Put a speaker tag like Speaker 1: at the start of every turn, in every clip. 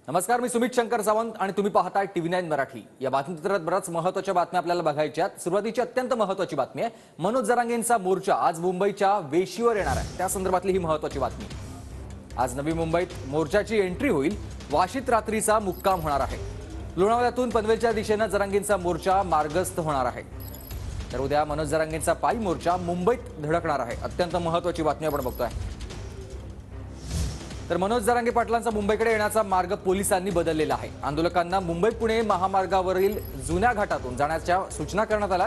Speaker 1: नमस्कार, मी सुमित शंकर सावंत आणि तुम्ही पाहताय TV9 मराठी। या बातमीपत्रात बऱ्याच महत्त्वाच्या बातम्या आपल्याला बघायच्या आहेत। सुरुवातीची अत्यंत महत्त्वाची बातमी आहे, मनोज जरांगेंचा मोर्चा आज मुंबईच्या वेशीवर येणार आहे। त्या संदर्भातली ही महत्त्वाची बातमी। आज नवी मुंबईत मोर्चाची एंट्री होईल। वाशीत रात्रीचा मुक्काम होणार आहे। लोणावळ्यातून पनवेलच्या दिशेने जरांगेंचा मोर्चा मार्गस्थ होणार आहे। तर उद्या मनोज जरांगेंचा पायी मोर्चा मुंबईत धडकणार आहे। अत्यंत महत्त्वाची बातमी आपण बघतोय। तर मनोज जरांगे पाटलांचा मुंबईकडे येण्याचा मार्ग पोलिसांनी बदललेला आहे। आंदोलकांना मुंबई पुणे महामार्गावरील जुन्या घाटातून जाण्याच्या सूचना करण्यात आल्या।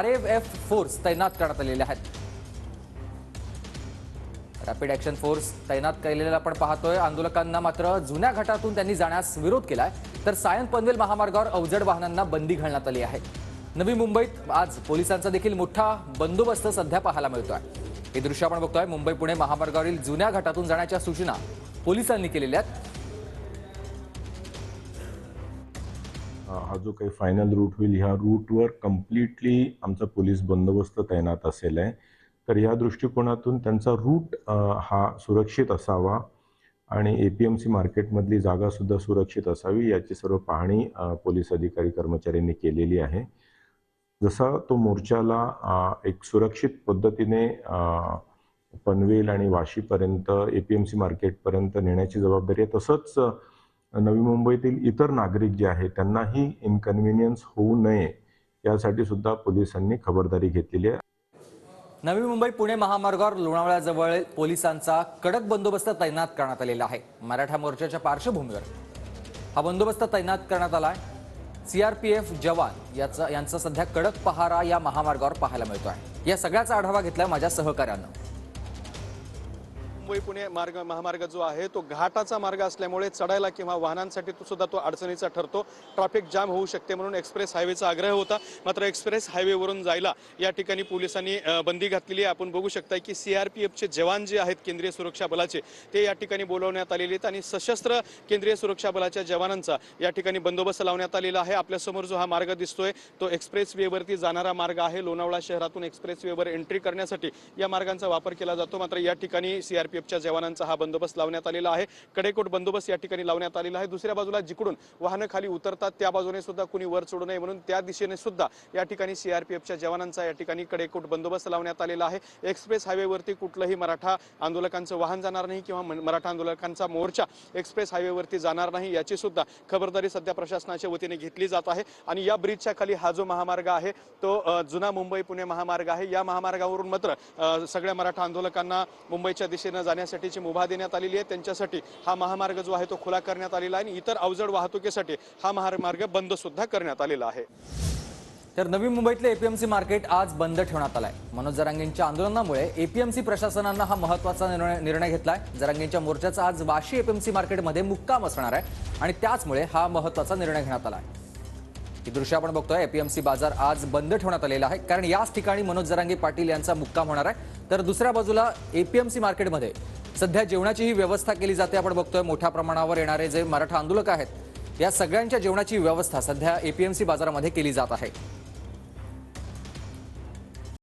Speaker 1: RAF फोर्स तैनात करण्यात आलेले आहेत। रॅपिड ऍक्शन फोर्स तैनात केलेला आपण पाहतोय। आंदोलकांना मात्र जुन्या घाटातून त्यांनी जाण्यास विरोध केलाय। तर सायन पनवेल महामार्गावर अवजड वाहनांना बंदी घालण्यात आली आहे। नवी मुंबईत आज पोलिसांचा देखील मोठा बंदोबस्त सध्या पाहायला मिळतोय। हे दृश्य आपण बघतोय। मुंबई पुणे महामार्गावरील जुन्या घाटातून जाण्याच्या सूचना पोलिसांनी केलेल्या आहेत।
Speaker 2: हा जो काही फायनल रूट होईल, ह्या रूटवर कम्प्लिटली आमचा पोलीस बंदोबस्त तैनात असेल आहे। तर या दृष्टिकोनातून त्यांचा रूट हा सुरक्षित असावा आणि APMC मार्केटमधली जागासुद्धा सुरक्षित असावी याची सर्व पाहणी पोलीस अधिकारी कर्मचाऱ्यांनी केलेली आहे। जसा तो मोर्चाला एक सुरक्षित पद्धतीने पनवेल आणि वाशीपर्यंत APMC मार्केटपर्यंत नेण्याची जबाबदारी आहे, तसंच नवी मुंबईतील इतर नागरिक जे आहेत त्यांनाही इनकन्व्हिनियन्स होऊ नये यासाठी सुद्धा पोलिसांनी खबरदारी घेतलेली आहे।
Speaker 1: नवी मुंबई पुणे महामार्गावर लोणावळ्याजवळ पोलिसांचा कडक बंदोबस्त तैनात करण्यात आलेला आहे। मराठा मोर्चाच्या पार्श्वभूमीवर हा बंदोबस्त तैनात करण्यात आला आहे। CRPF जवान यांचा सध्या कडक पहारा या महामार्गावर पाहायला मिळतोय। या सगळ्याचा आढावा घेतलाय माझ्या सहकार्यानं।
Speaker 3: मुंबई पुणे महामार्ग जो आहे तो घाटाचा मार्ग असल्यामुळे चढायला किंवा वाहनांसाठी सुद्धा तो अडचणीचा ठरतो। ट्रॅफिक जाम होऊ शकते म्हणून एक्सप्रेस हायवेचा आग्रह होता। मात्र एक्सप्रेस हायवेवरून जायला या ठिकाणी पोलिसांनी बंदी घातलेली आहे। आपण बघू शकता की CRPFचे जवान जे आहेत केंद्रीय सुरक्षा बलाचे ते या ठिकाणी बोलवण्यात आलेले आहेत आणि सशस्त्र केंद्रीय सुरक्षा बलाच्या जवानांचा या ठिकाणी बंदोबस्त लावण्यात आलेला आहे। आपल्या समोर जो हा मार्ग दिसतोय तो एक्सप्रेस वेवरती जाणारा मार्ग आहे। लोणावळा शहरातून एक्सप्रेस वेवर एंट्री करण्यासाठी या मार्गांचा वापर केला जातो। मात्र या ठिकाणी CRPFच्या जवानांचा हा बंदोबस्त लावण्यात आलेला आहे। कडेकोट बंदोबस्त या ठिकाणी लावण्यात आलेला आहे। दुसऱ्या बाजूला जिकडून वाहनं खाली उतरतात त्या बाजूने सुद्धा कुणी वर चढू नये म्हणून त्या दिशेने सुद्धा या ठिकाणी CRPFच्या जवानांचा या ठिकाणी कडेकोट बंदोबस्त लावण्यात आलेला आहे। एक्सप्रेस हायवेवरती कुठलंही मराठा आंदोलकांचं वाहन जाणार नाही किंवा मराठा आंदोलकांचा मोर्चा एक्सप्रेस हायवेवरती जाणार नाही याची सुद्धा खबरदारी सध्या प्रशासनाच्या वतीने घेतली जात आहे। आणि या ब्रिजच्या खाली हा जो महामार्ग आहे तो जुना मुंबई पुणे महामार्ग आहे। या महामार्गावरून मात्र सगळ्या मराठा आंदोलकांना मुंबईच्या दिशेने जाण्यासाठी मुभा देण्यात आलेली आहे। त्यांच्यासाठी हा महामार्ग जो आहे तो खुला करण्यात आलेला आहे आणि इतर अवजड वाहतुकीसाठी हा महामार्ग बंद सुद्धा करण्यात आलेला आहे।
Speaker 1: तर नवी मुंबईतले APMC मार्केट आज बंद ठेवण्यात आलंय। मनोज जरांगेंच्या आंदोलनामुळे APMC प्रशासनानं हा महत्त्वाचा निर्णय घेतलाय। जरांगेंच्या मोर्चाचा आज वाशी APMC मार्केटमध्ये मुक्काम असणार आहे आणि त्याचमुळे हा महत्त्वाचा निर्णय घेण्यात आलाय। ही दृश्य आपण बघतोय। APMC बाजार आज बंद ठेवण्यात आलेला आहे कारण याच ठिकाणी मनोज जरांगे पाटील यांचा मुक्काम होणार आहे। तर दुसऱ्या बाजूला APMC मार्केटमध्ये सध्या जेवणाची ही व्यवस्था केली जाते। आपण बघतोय मोठ्या प्रमाणावर येणारे जे मराठा आंदोलक आहेत या सगळ्यांच्या जेवणाची व्यवस्था सध्या APMC बाजारामध्ये केली जात आहे।